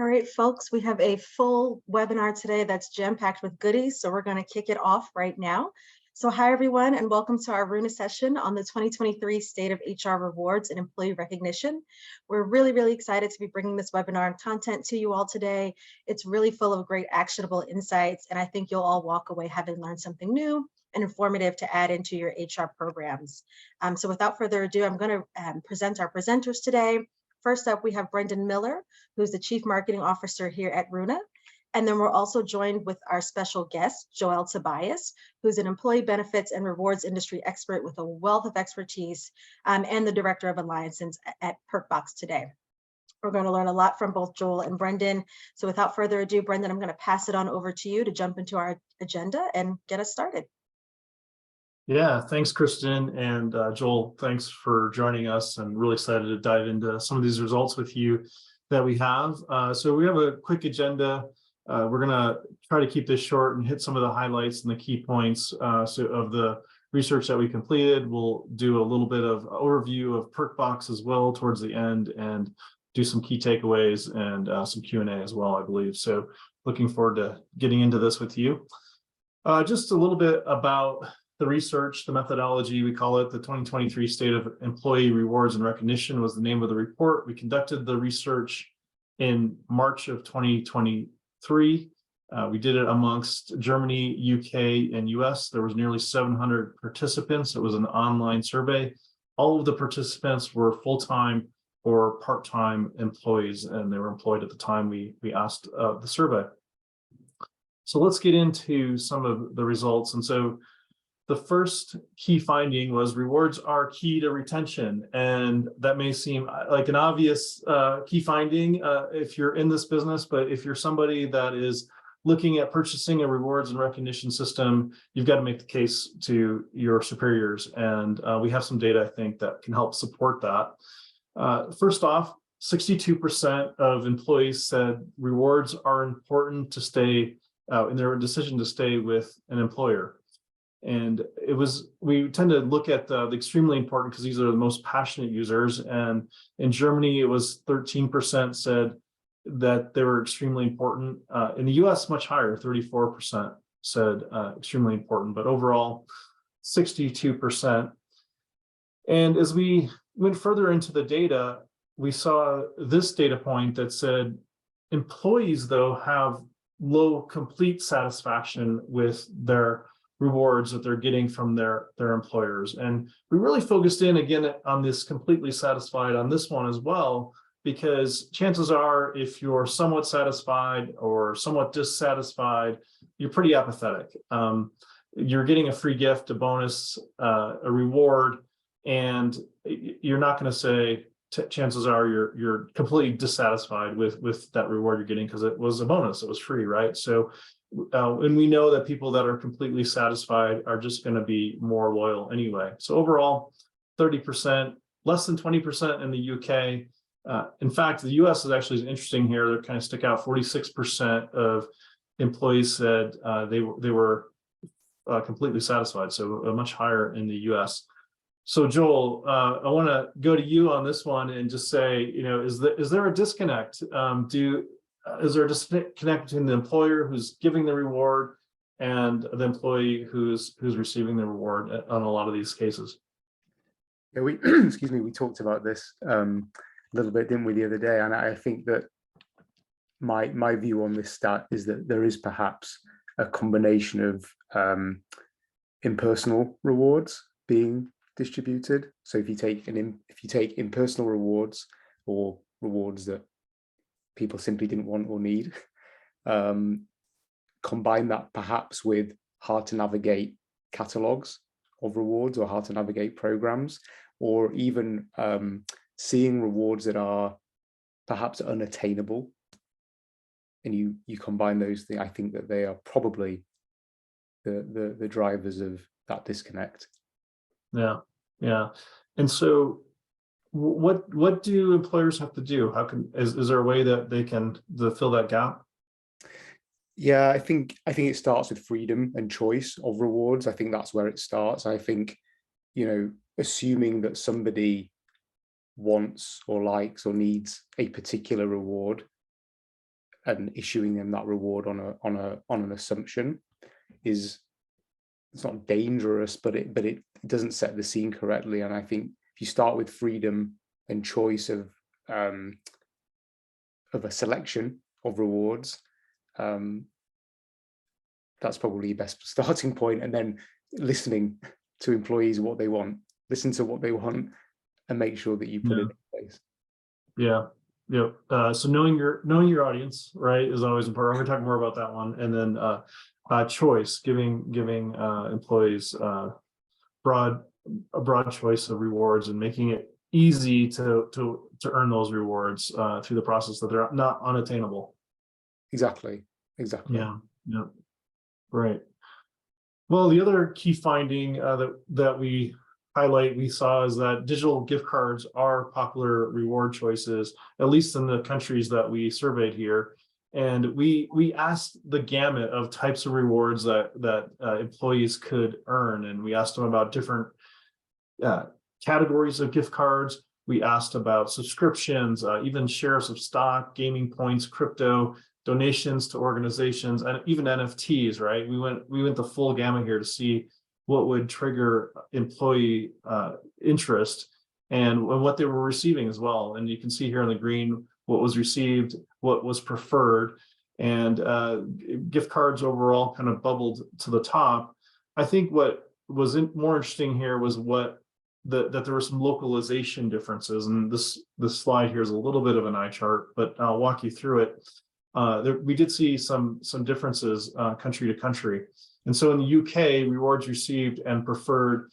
All right, folks, we have a full webinar today that's jam-packed with goodies, so we're going to kick it off right now. So hi, everyone, and welcome to our Runa session on the 2023 State of HR Rewards and Employee Recognition. We're really excited to be bringing this webinar and content to you all today. It's really full of great actionable insights, and I think you'll all walk away having learned something new and informative to add into your HR programs. So without further ado, I'm going to present our presenters today. First up, we have Brendan Miller, who's the Chief Marketing Officer here at Runa. And then we're also joined with our special guest, Joel Tobias, who's an employee benefits and rewards industry expert with a wealth of expertise and the Director of Alliances at Perkbox today. We're going to learn a lot from both Joel and Brendan. So without further ado, Brendan, I'm going to pass it on over to you to jump into our agenda and get us started. Yeah, thanks, Kristen, and Joel, thanks for joining us. I'm really excited to dive into some of these results with you that we have. So we have a quick agenda. We're going to try to keep this short and hit some of the highlights and the key points of the research that we completed. We'll do a little bit of overview of Perkbox as well towards the end and do some key takeaways and some Q&A as well, I believe. So looking forward to getting into this with you. Just a little bit about the research, the methodology, we call it the 2023 State of Employee Rewards and Recognition was the name of the report. We conducted the research in March of 2023. We did it amongst Germany, UK, and US. There was nearly 700 participants. It was an online survey. All of the participants were full-time or part-time employees, and they were employed at the time we asked the survey. So let's get into some of the results. And so the first key finding was rewards are key to retention. And that may seem like an obvious key finding if you're in this business, but if you're somebody that is looking at purchasing a rewards and recognition system, you've got to make the case to your superiors. And we have some data, I think, that can help support that. First off, 62% of employees said rewards are important to stay in their decision to stay with an employer. And we tend to look at the extremely important because these are the most passionate users. And in Germany, it was 13% said that they were extremely important. In the US, much higher, 34% said extremely important, but overall, 62%. And as we went further into the data, we saw this data point that said employees, though, have low complete satisfaction with their rewards that they're getting from their employers. And we really focused in again on this completely satisfied on this one as well, because chances are if you're somewhat satisfied or somewhat dissatisfied, you're pretty apathetic. You're getting a free gift, a bonus, a reward, and you're not going to say, chances are you're completely dissatisfied with that reward you're getting because it was a bonus, it was free, right? So and we know that people that are completely satisfied are just going to be more loyal anyway. So overall, 30%, less than 20% in the UK. In fact, the US is actually interesting here. They kind of stick out. 46% of employees said they were completely satisfied, so much higher in the US. So Joel, I want to go to you on this one and just say, is there a disconnect? Is there a disconnect between the employer who's giving the reward and the employee who's receiving the reward on a lot of these cases? Yeah, excuse me, we talked about this a little bit, didn't we, the other day? And I think that my view on this stat is that there is perhaps a combination of impersonal rewards being distributed. So if you take impersonal rewards or rewards that people simply didn't want or need, combine that perhaps with hard to navigate catalogs of rewards or hard to navigate programs, or even seeing rewards that are perhaps unattainable, and you combine those things, I think that they are probably the drivers of that disconnect. Yeah. And so what do employers have to do? Is there a way that they can fill that gap? Yeah, I think it starts with freedom and choice of rewards. I think that's where it starts. I think, assuming that somebody wants or likes or needs a particular reward and issuing them that reward on an assumption is, it's not dangerous, but it doesn't set the scene correctly. And I think if you start with freedom and choice of a selection of rewards, that's probably your best starting point. And then listening to employees, what they want, listen to what they want, and make sure that you put it in place. Yeah. Yeah. So knowing your audience, right, is always important. We're talking more about that one. And then choice, giving employees a broad choice of rewards and making it easy to earn those rewards through the process, that they're not unattainable. Exactly. Yeah. Right. Well, the other key finding that we saw is that digital gift cards are popular reward choices, at least in the countries that we surveyed here. And we asked the gamut of types of rewards that employees could earn, and we asked them about different categories of gift cards. We asked about subscriptions, even shares of stock, gaming points, crypto, donations to organizations, and even NFTs, right? We went the full gamut here to see what would trigger employee interest and what they were receiving as well. And you can see here in the green what was received, what was preferred, and gift cards overall kind of bubbled to the top. I think what was more interesting here was that there were some localization differences, and this slide here is a little bit of an eye chart, but I'll walk you through it. We did see some differences country to country. And so in the UK, rewards received and preferred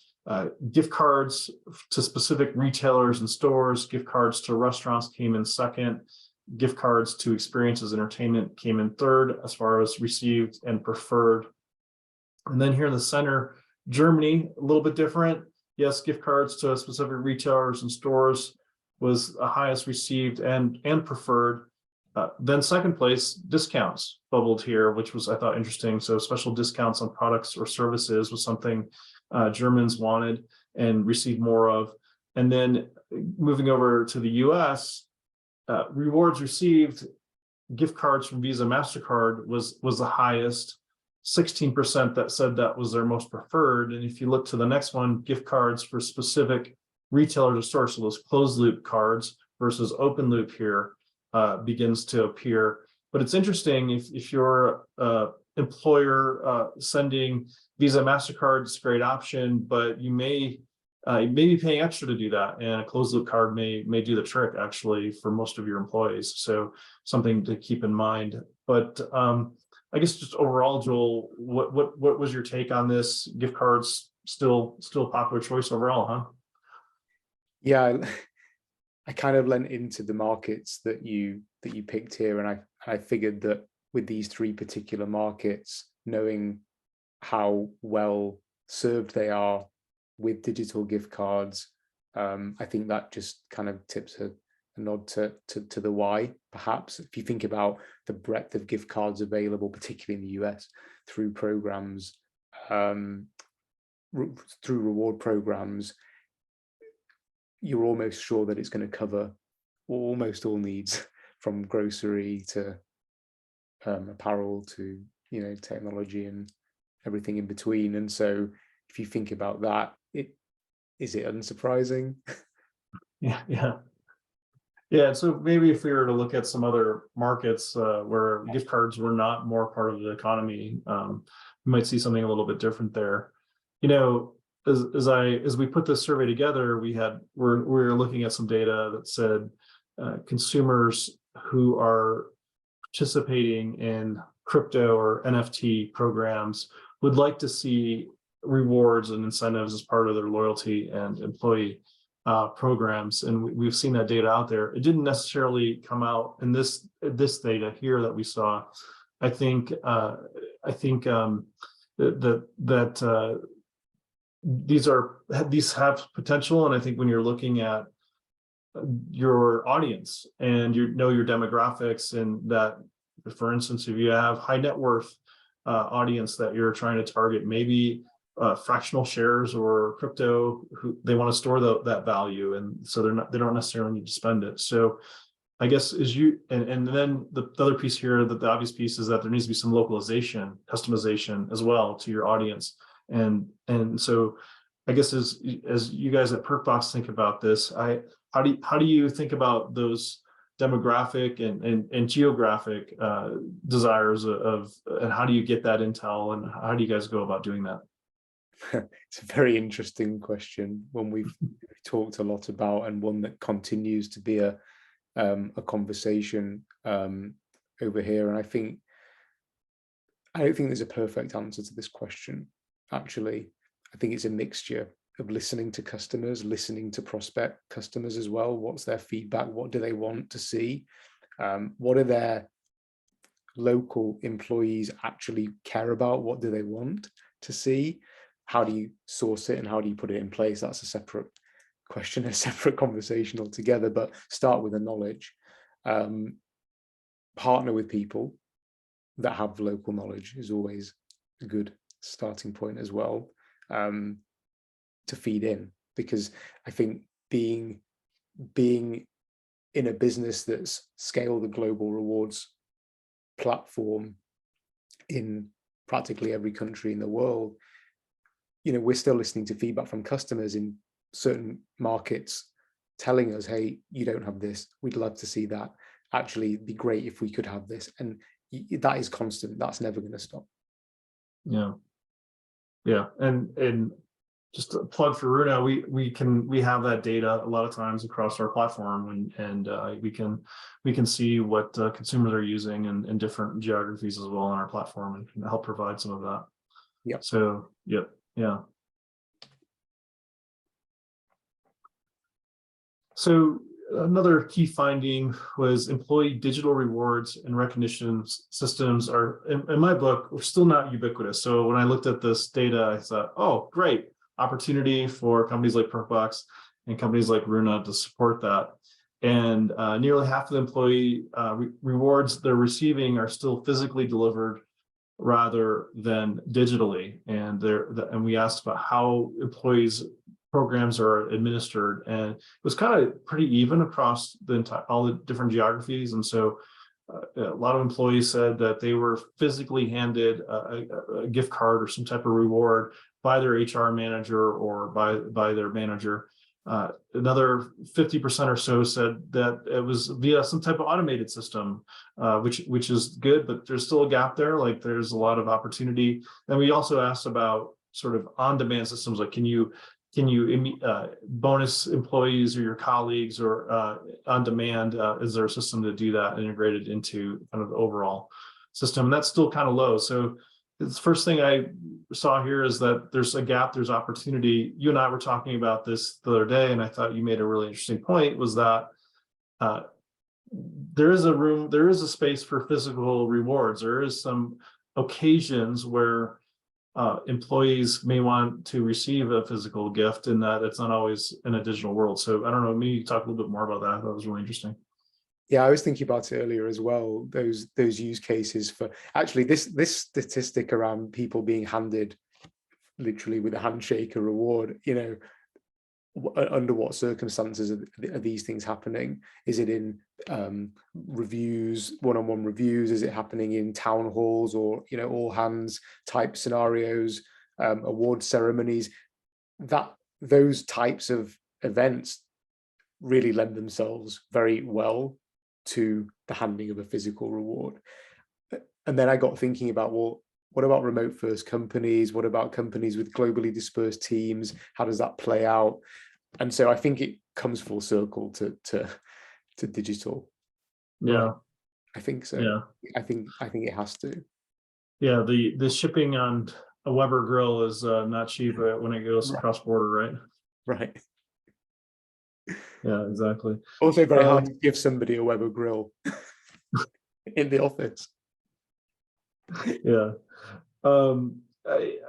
gift cards to specific retailers and stores, gift cards to restaurants came in second, gift cards to experiences, entertainment came in third as far as received and preferred. And then here in the center, Germany, a little bit different. Yes, gift cards to specific retailers and stores was the highest received and preferred. Then second place, discounts bubbled here, which was, I thought, interesting. So special discounts on products or services was something Germans wanted and received more of. And then moving over to the US, rewards received, gift cards from Visa, MasterCard was the highest, 16% that said that was their most preferred. And if you look to the next one, gift cards for specific retailers or stores, so those closed loop cards versus open loop here, begins to appear. But it's interesting, if your employer sending Visa, MasterCard, it's a great option, but you may be paying extra to do that, and a closed loop card may do the trick actually for most of your employees. So something to keep in mind. But I guess just overall, Joel, what was your take on this? Gift cards still a popular choice overall, huh? Yeah, I kind of lent into the markets that you picked here, and I figured that with these three particular markets, knowing how well served they are with digital gift cards, I think that just kind of tips a nod to the why. Perhaps if you think about the breadth of gift cards available, particularly in the US, through programs, through reward programs, you're almost sure that it's going to cover almost all needs, from grocery to apparel to technology and everything in between. And so if you think about that, is it unsurprising? Yeah, so maybe if we were to look at some other markets where gift cards were not more part of the economy, we might see something a little bit different there. As we put this survey together, we're looking at some data that said consumers who are participating in crypto or NFT programs would like to see rewards and incentives as part of their loyalty and employee programs, and we've seen that data out there. It didn't necessarily come out in this data here that we saw. I think that these have potential, and I think when you're looking at your audience and your demographics, and that, for instance, if you have high net worth audience that you're trying to target, maybe fractional shares or crypto, they want to store that value, and so they don't necessarily need to spend it. So I guess and then the other piece here, that the obvious piece, is that there needs to be some localization, customization as well to your audience. And so I guess as you guys at Perkbox think about this, how do you think about those demographic and geographic desires of, and how do you get that intel, and how do you guys go about doing that? It's a very interesting question, one we've talked a lot about, and one that continues to be a conversation over here. And I don't think there's a perfect answer to this question. Actually, I think it's a mixture of listening to customers, listening to prospect customers as well. What's their feedback? What do they want to see? What are their local employees actually care about? What do they want to see? How do you source it, and how do you put it in place? That's a separate question, a separate conversation altogether, but start with the knowledge. Partner with people that have local knowledge is always a good starting point as well, to feed in, because I think being in a business that's scaled the global rewards platform in practically every country in the world, we're still listening to feedback from customers in certain markets telling us, hey, you don't have this, we'd love to see that, actually it'd be great if we could have this. And that is constant, that's never going to stop. Yeah and just a plug for Runa, we have that data a lot of times across our platform, and we can see what consumers are using in different geographies as well on our platform, and can help provide some of that. So So another key finding was employee digital rewards and recognition systems are, in my book, we're still not ubiquitous. So when I looked at this data, I thought, oh, great opportunity for companies like Perkbox and companies like Runa to support that. And nearly half of the employee rewards they're receiving are still physically delivered rather than digitally. And we asked about how employees programs are administered, and it was kind of pretty even across all the different geographies. And so a lot of employees said that they were physically handed a gift card or some type of reward by their HR manager or by their manager. Another 50% or so said that it was via some type of automated system, which is good, but there's still a gap there. Like, there's a lot of opportunity. And we also asked about sort of on-demand systems, like can you bonus employees or your colleagues, or on demand? Is there a system to do that integrated into kind of the overall system? And that's still kind of low. So the first thing I saw here is that there's a gap, there's opportunity. You and I were talking about this the other day, and I thought you made a really interesting point, was that there is a space for physical rewards. There is some occasions where employees may want to receive a physical gift, and that it's not always in a digital world. So I don't know, maybe you talk a little bit more about that. That was really interesting. Yeah, I was thinking about it earlier as well, those use cases for actually this statistic around people being handed literally with a handshake a reward, under what circumstances are these things happening? Is it in reviews, one-on-one reviews? Is it happening in town halls, or all hands type scenarios, award ceremonies? Those types of events really lend themselves very well to the handing of a physical reward. And then I got thinking about, well, what about remote first companies? What about companies with globally dispersed teams? How does that play out? And so I think it comes full circle to digital. Yeah, I think so. Yeah, I think it has to. Yeah, the shipping on a Weber grill is not cheap when it goes cross border, right? Right. Yeah, exactly. Also very hard to give somebody a Weber grill in the office. Yeah.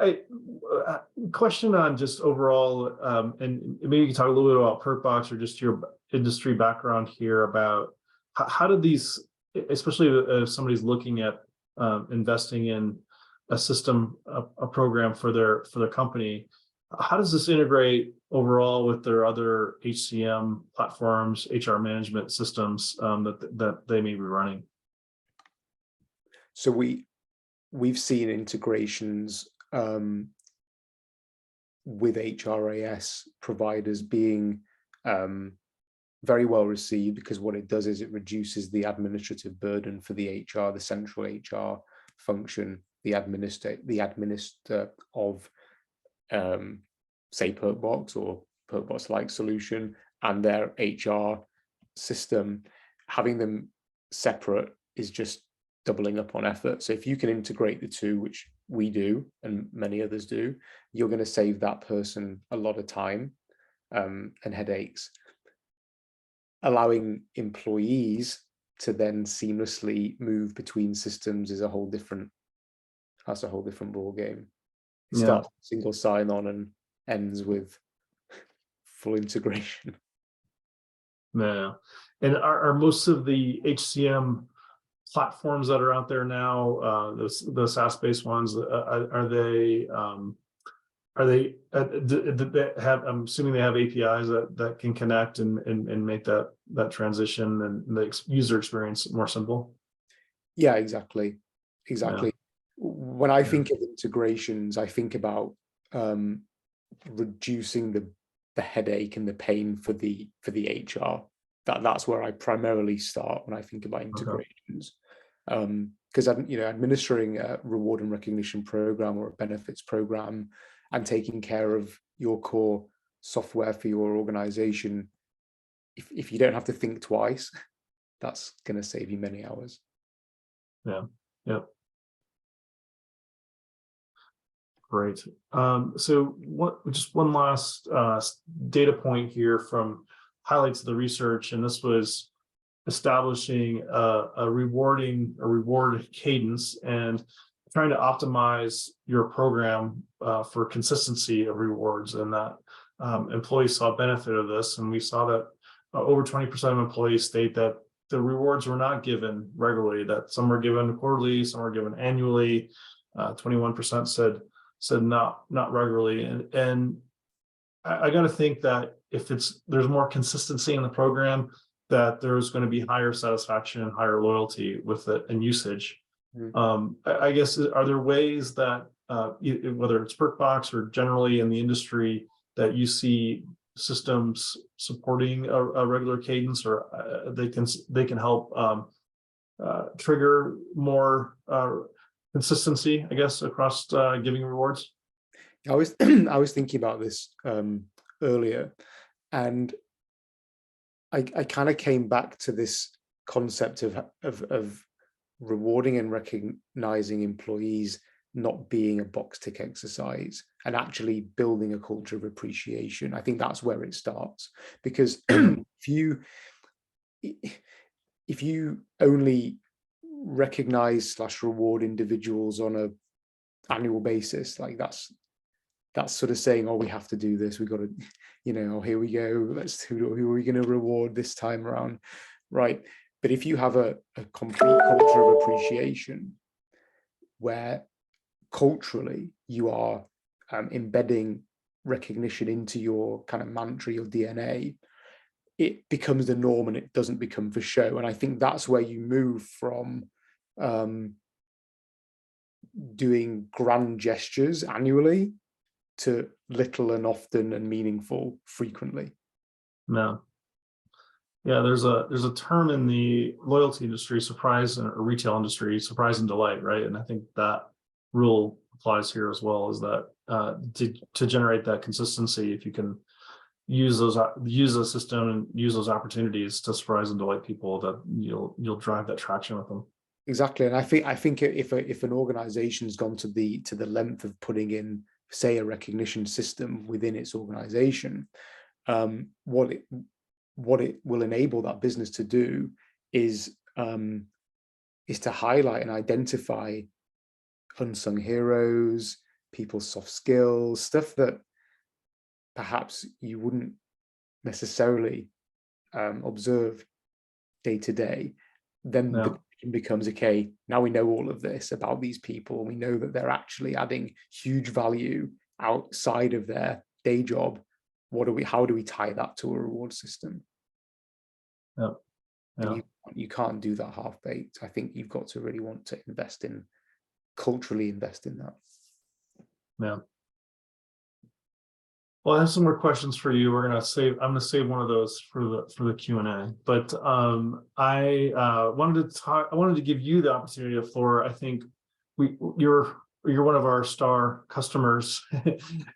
I question on just overall, and maybe you can talk a little bit about Perkbox or just your industry background here, about how did these, especially if somebody's looking at investing in a system, a program for their company, how does this integrate overall with their other HCM platforms, HR management systems that they may be running? So we've seen integrations with HRIS providers being very well received, because what it does is it reduces the administrative burden for the HR, the central HR function, the administrator of say Perkbox or Perkbox-like solution and their HR system. Having them separate is just doubling up on effort. So if you can integrate the two, which we do and many others do, you're going to save that person a lot of time and headaches. Allowing employees to then seamlessly move between systems is a whole different ball game. It starts with single sign-on and ends with full integration. Yeah. And are most of the HCM platforms that are out there now, the SaaS-based ones, I'm assuming they have APIs that can connect and make that transition and the user experience more simple? Yeah, exactly. When I think of integrations, I think about reducing the headache and the pain for the HR. That's where I primarily start when I think about integrations. Because administering a reward and recognition program or a benefits program and taking care of your core software for your organization, if you don't have to think twice, that's going to save you many hours. Yeah. Great. So just one last data point here from highlights of the research, and this was establishing a reward cadence and trying to optimize your program for consistency of rewards, and that employees saw benefit of this. And we saw that over 20% of employees state that the rewards were not given regularly, that some were given quarterly, some were given annually. 21% said not regularly. And I got to think that if there's more consistency in the program, that there's going to be higher satisfaction and higher loyalty with it and usage. I guess, are there ways that whether it's Perkbox or generally in the industry, that you see systems supporting a regular cadence, or they can help trigger more consistency, I guess, across giving rewards? I was thinking about this earlier, and I kind of came back to this concept of rewarding and recognizing employees not being a box tick exercise and actually building a culture of appreciation. I think that's where it starts, because if you only recognize / reward individuals on a annual basis, like that's sort of saying, oh, we have to do this, we got to, oh, here we go, who are we going to reward this time around, right? But if you have a complete culture of appreciation, where culturally you are embedding recognition into your kind of mantra, your DNA, it becomes the norm and it doesn't become for show. And I think that's where you move from doing grand gestures annually to little and often and meaningful frequently. No. Yeah, there's a term in the loyalty industry, surprise, or retail industry, surprise and delight, right? And I think that rule applies here as well, is that to generate that consistency, if you can use the system and use those opportunities to surprise and delight people, that you'll drive that traction with them. Exactly. And I think if an organization's gone to the length of putting in, say, a recognition system within its organization, what it will enable that business to do is to highlight and identify unsung heroes, people's soft skills, stuff that perhaps you wouldn't necessarily observe day to day. Then the question becomes, okay, now we know all of this about these people. We know that they're actually adding huge value outside of their day job, how do we tie that to a reward system? Yeah. Yeah. And you can't do that half-baked. I think you've got to really want to culturally invest in that. Yeah. Well, I have some more questions for you. I'm gonna save one of those for the Q&A. But I wanted to give you the opportunity of floor. I think you're one of our star customers,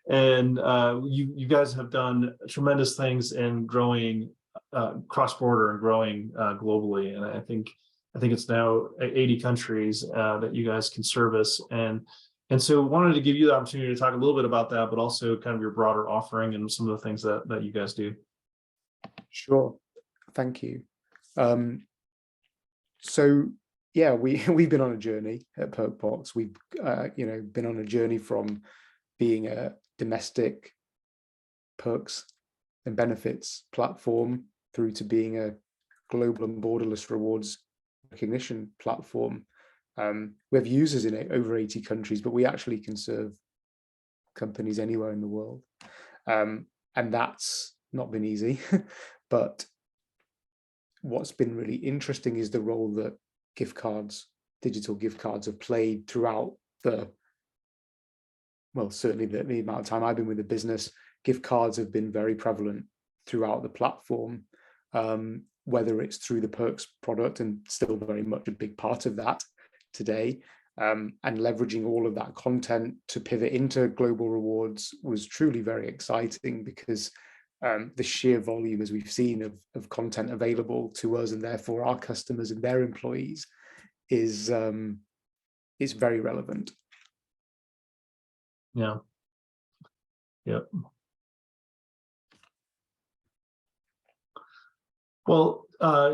and you guys have done tremendous things in growing cross-border and growing globally. And I think it's now 80 countries that you guys can service. And so wanted to give you the opportunity to talk a little bit about that, but also kind of your broader offering and some of the things that you guys do. Sure. Thank you. So yeah, we've been on a journey at Perkbox. We've been on a journey from being a domestic perks and benefits platform through to being a global and borderless rewards recognition platform. We have users in over 80 countries, but we actually can serve companies anywhere in the world. And that's not been easy. But what's been really interesting is the role that digital gift cards have played throughout certainly the amount of time I've been with the business. Gift cards have been very prevalent throughout the platform, whether it's through the perks product, and still very much a big part of that today, and leveraging all of that content to pivot into global rewards was truly very exciting, because the sheer volume, as we've seen, of content available to us and therefore our customers and their employees is very relevant. Yeah. Yep. Well,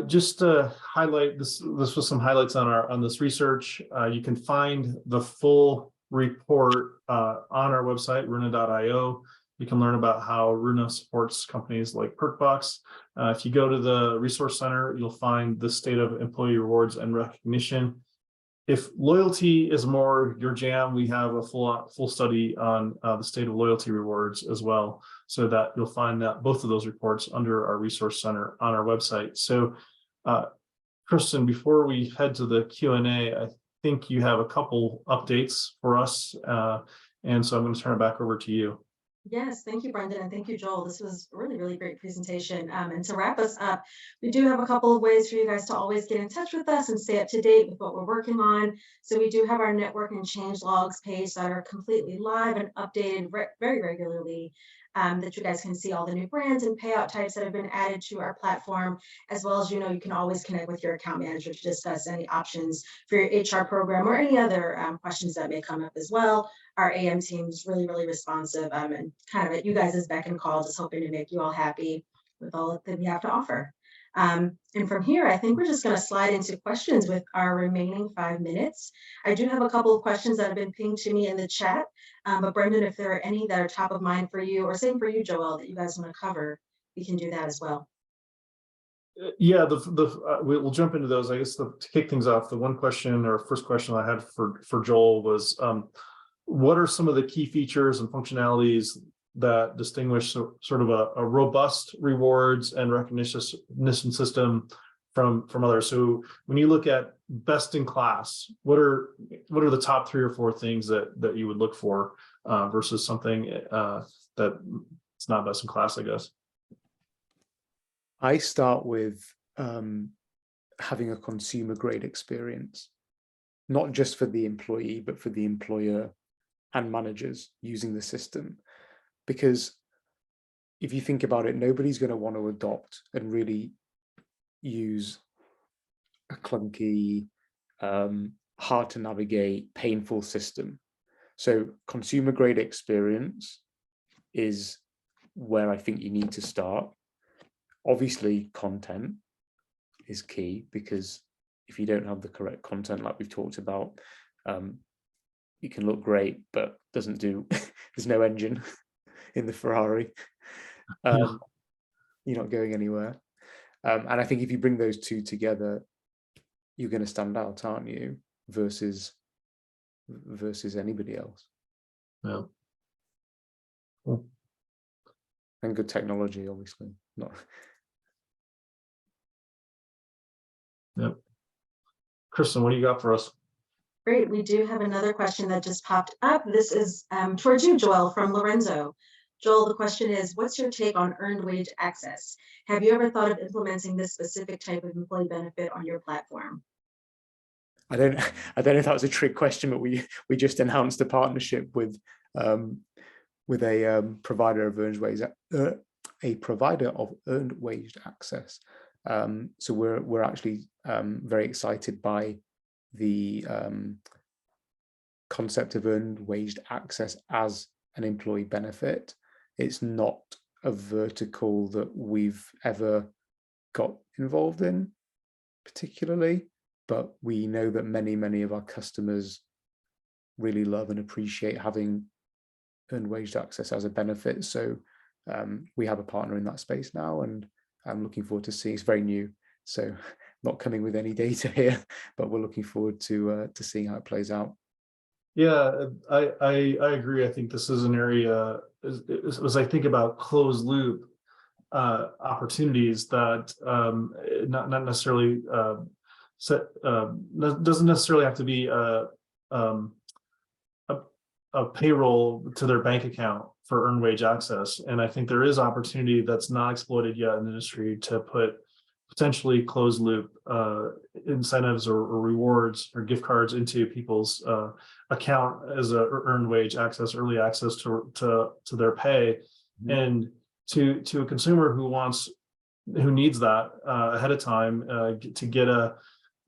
just to highlight this was some highlights on this research. You can find the full report on our website, runa.io. You can learn about how Runa supports companies like Perkbox. If you go to the Resource Center, you'll find the state of employee rewards and recognition. If loyalty is more your jam, we have a full study on the state of loyalty rewards as well, so that you'll find that both of those reports under our Resource Center on our website. So, Kristen, before we head to the Q&A, I think you have a couple updates for us, and so I'm going to turn it back over to you. Yes, thank you, Brendan, and thank you, Joel. This was a really, really great presentation. And to wrap us up, we do have a couple of ways for you guys to always get in touch with us and stay up to date with what we're working on. So we do have our network and change logs page that are completely live and updated very regularly, that you guys can see all the new brands and payout types that have been added to our platform, as well as, you can always connect with your account manager to discuss any options for your HR program or any other questions that may come up as well. Our AM team is really, really responsive, and kind of at you guys' beck and call, just hoping to make you all happy with all that we have to offer. And from here, I think we're just going to slide into questions with our remaining 5 minutes. I do have a couple of questions that have been pinged to me in the chat, but Brendan, if there are any that are top of mind for you, or same for you, Joel, that you guys want to cover, we can do that as well. Yeah, we'll jump into those. I guess to kick things off, the one question or first question I had for Joel was, what are some of the key features and functionalities that distinguish sort of a robust rewards and recognition system from others? So when you look at best in class, what are the top 3 or 4 things that you would look for versus something that it's not best in class, I guess? I start with having a consumer grade experience, not just for the employee, but for the employer and managers using the system. Because if you think about it, nobody's going to want to adopt and really use a clunky, hard to navigate, painful system. So consumer grade experience is where I think you need to start. Obviously, content is key, because if you don't have the correct content, like we've talked about, you can look great, but doesn't do, there's no engine in the Ferrari. You're not going anywhere. And I think if you bring those two together, you're going to stand out, aren't you? Versus anybody else. Yeah. Cool. And good technology, obviously. Not. Yep. Kristen, what do you got for us? Great. We do have another question that just popped up. This is towards you, Joel, from Lorenzo. Joel, the question is, what's your take on earned wage access? Have you ever thought of implementing this specific type of employee benefit on your platform? I don't know if that was a trick question, but we just announced a partnership with a provider of earned wage access. So we're actually very excited by the concept of earned wage access as an employee benefit. It's not a vertical that we've ever got involved in particularly, but we know that many of our customers really love and appreciate having earned wage access as a benefit. So we have a partner in that space now, and I'm looking forward to seeing. It's very new, so not coming with any data here, but we're looking forward to seeing how it plays out. Yeah, I agree. I think this is an area, as I think about closed loop opportunities, that not necessarily doesn't necessarily have to be a payroll to their bank account for earned wage access. And I think there is opportunity that's not exploited yet in the industry to put potentially closed loop incentives or rewards or gift cards into people's account as a earned wage access, early access to their pay. Mm-hmm. And to a consumer who needs that ahead of time to get a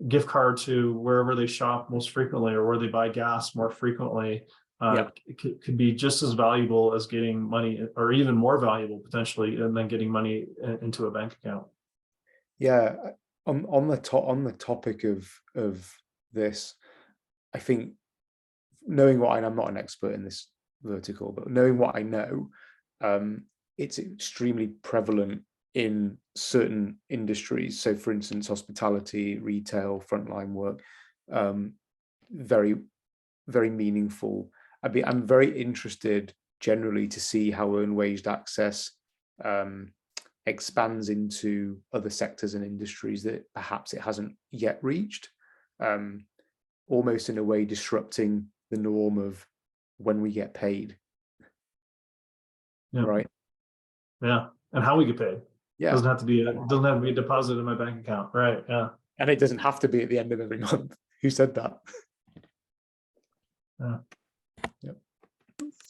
gift card to wherever they shop most frequently or where they buy gas more frequently, it could be just as valuable as getting money, or even more valuable potentially, and then getting money into a bank account. Yeah, on the topic of this, I think knowing what I'm not an expert in this vertical, but knowing what I know, it's extremely prevalent in certain industries. So, for instance, hospitality, retail, frontline work, very, very meaningful. I'm very interested generally to see how earned wage access expands into other sectors and industries that perhaps it hasn't yet reached, almost in a way disrupting the norm of when we get paid. Yeah. Right. Yeah, and how we get paid. Yeah, doesn't have to be a deposit in my bank account. Right. Yeah, and it doesn't have to be at the end of every month. Who said that? Yeah. Yep.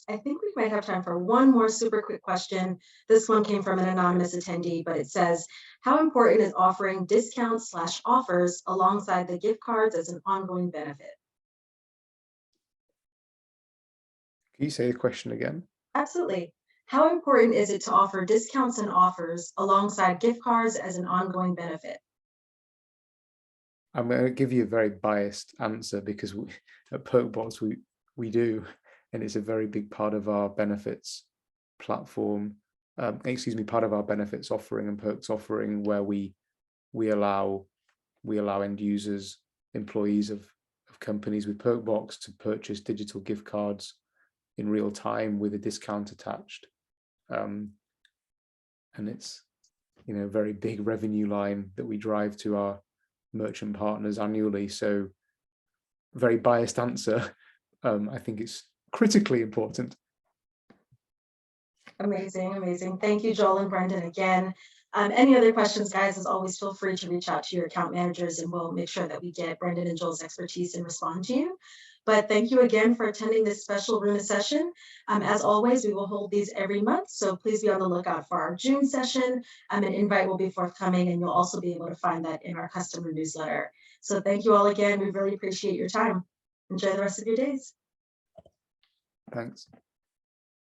I think we might have time for one more super quick question. This one came from an anonymous attendee, but it says, how important is offering discounts/offers alongside the gift cards as an ongoing benefit? Can you say the question again? Absolutely. How important is it to offer discounts and offers alongside gift cards as an ongoing benefit? I'm going to give you a very biased answer because at Perkbox we do, and it's a very big part of our benefits platform. Part of our benefits offering and perks offering, where we allow end users, employees of companies with Perkbox to purchase digital gift cards in real time with a discount attached, and it's a very big revenue line that we drive to our merchant partners annually. So, very biased answer. I think it's critically important. Amazing. Thank you, Joel and Brendan, again. Any other questions, guys, as always, feel free to reach out to your account managers and we'll make sure that we get Brendan and Joel's expertise and respond to you. But thank you again for attending this special Runa session. As always, we will hold these every month, so please be on the lookout for our June session. An invite will be forthcoming, and you'll also be able to find that in our customer newsletter. So thank you all again. We really appreciate your time. Enjoy the rest of your days. Thanks.